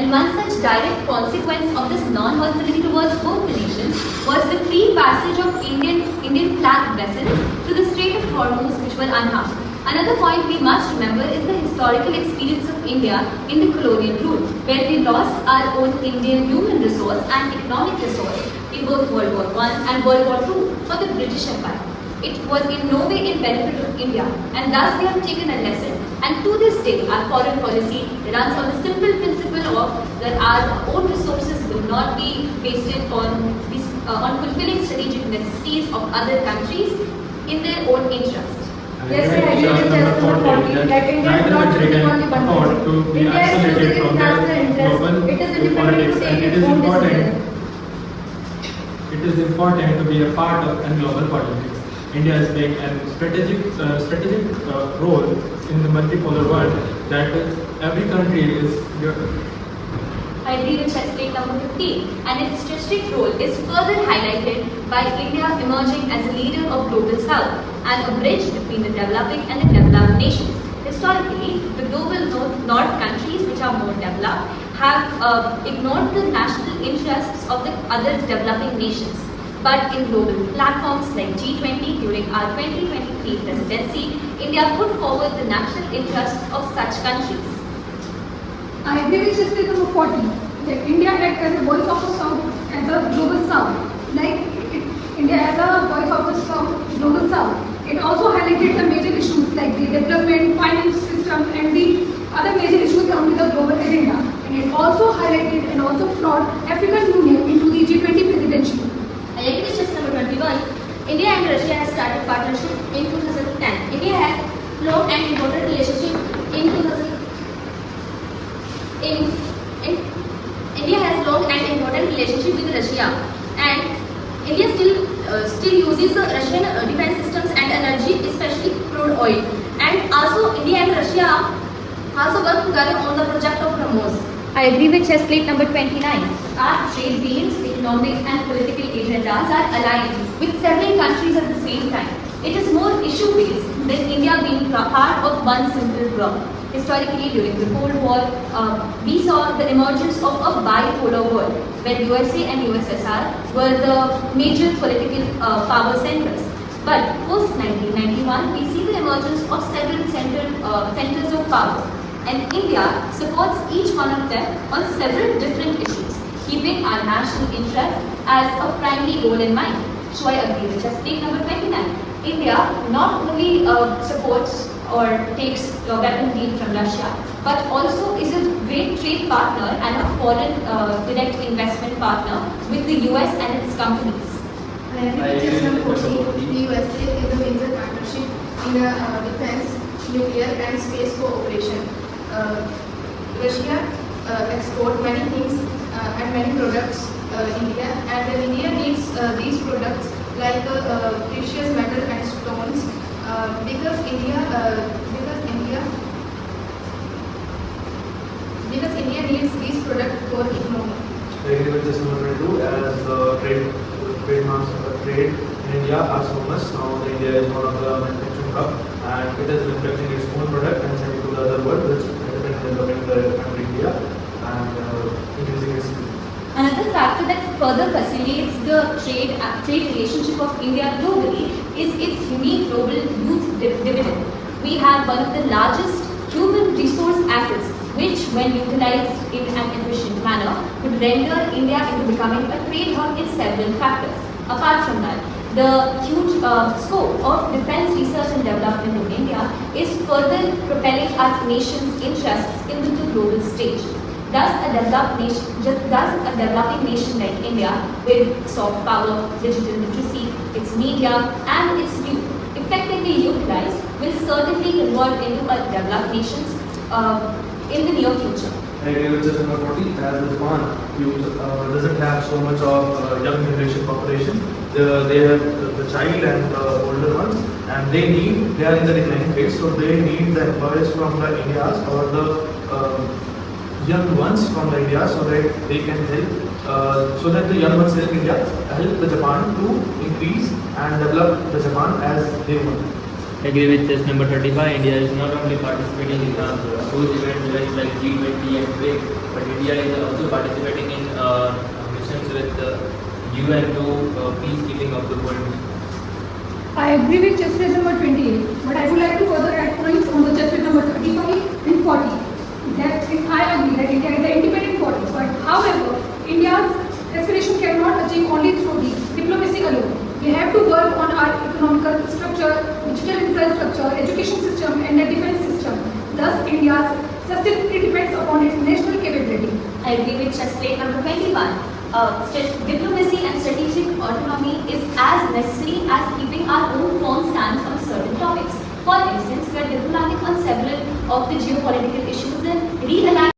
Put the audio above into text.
And one such direct consequence of this non-hostility towards both the nations was the free passage of Indian flag vessels through the Strait of Hormuz, which were unharmed. Another point we must remember is the historical experience of India in the colonial rule, where we lost our own Indian human resource and economic resource in both World War I and World War II for the British Empire. It was in no way in benefit of India, and thus we have taken a lesson. And to this day, our foreign policy runs on the simple principle of that our own resources will not be wasted on fulfilling strategic necessities of other countries in their own interest. Yes, I agree with just number 40 that India is not choosing only one country. India is choosing its national interest. It is independent to take its own decisions. It is important to be a part of global politics. India is playing a strategic role in the multipolar world that every country is. I agree with chess plate number 15, and its strategic role is further highlighted by India emerging as a leader of Global South and a bridge between the developing and the developed nations. Historically, the global north countries, which are more developed, have ignored the national interests of the other developing nations. But in global platforms like G20 during our 2023 presidency, India put forward the national interests of such countries. I agree with Shastri number 40 that India acts as a voice of the South and the global South. India as a voice of the South, global South. It also highlighted the major issues like the development, finance system, and the other major issues on the global agenda. And it also highlighted and also brought African Union into the G20 presidency. I agree with just number 21. India and Russia have started partnership in 2010. India has long and important relationship India has long and important relationship with Russia, and India still uses Russian defense systems and energy, especially crude oil. And also India and Russia also work together on the project of BrahMos. I agree with chess plate number 29. Our trade deals, economic and political agendas are aligned with several countries at the same time. It is more issue-based than India being part of one simple bloc. Historically, during the Cold War, we saw the emergence of a bipolar world, where USA and USSR were the major political power centers. But post-1991, we see the emergence of several centers of power. And India supports each one of them on several different issues, keeping our national interest as a primary goal in mind. So I agree with just take number 29. India not only supports or takes weapon deal from Russia, but also is a great trade partner and a foreign direct investment partner with the US and its companies. I agree with just number 14. The USA is a major partnership in defense, nuclear and space cooperation. Russia export many things and many products India, and India needs these products like precious metal and stones because India needs these products for economy. I agree with this number 22 as trade in India are so much. Now India is one of the manufacturing hub and it is manufacturing its own product and sending to the other world, which is developing the country India and increasing its. Another factor that further facilitates the trade relationship of India globally is its unique global youth dividend. We have one of the largest human resource assets, which when utilized in an efficient manner would render India into becoming a trade hub in several factors. Apart from that, the huge scope of defense research and development in India is further propelling our nation's interests into the global stage. Thus, a developing nation like India, with soft power, digital literacy, its media, and its youth effectively utilized, will certainly convert into a developed nation in the near future. I agree with just number 40 as Japan doesn't have so much of young generation population. They have the child and the older ones, and they are in the declining phase, so they need the employees from the Indias or the young ones from the India, so that they can help, so that the young ones help India, help the Japan to increase and develop the Japan as they want. agree with chess number 35. India is not only participating in those events like G20 and BRICS, but India is also participating in missions with the UN to peacekeeping of the world. I agree with chess phrase number 28, but I would like to further add points on the chess phrase number 35 and 40. I agree that India is an independent body, but however, India's aspiration cannot achieve only through diplomacy alone. We have to work on our economical structure, digital infrastructure, education system and the defense system. Thus, India's sustainability depends upon its national capability. I agree with chess plate number 21. Diplomacy and strategic autonomy is as necessary as keeping our own firm stance on certain topics. For instance, we are diplomatic on several of the geopolitical issues, then realigning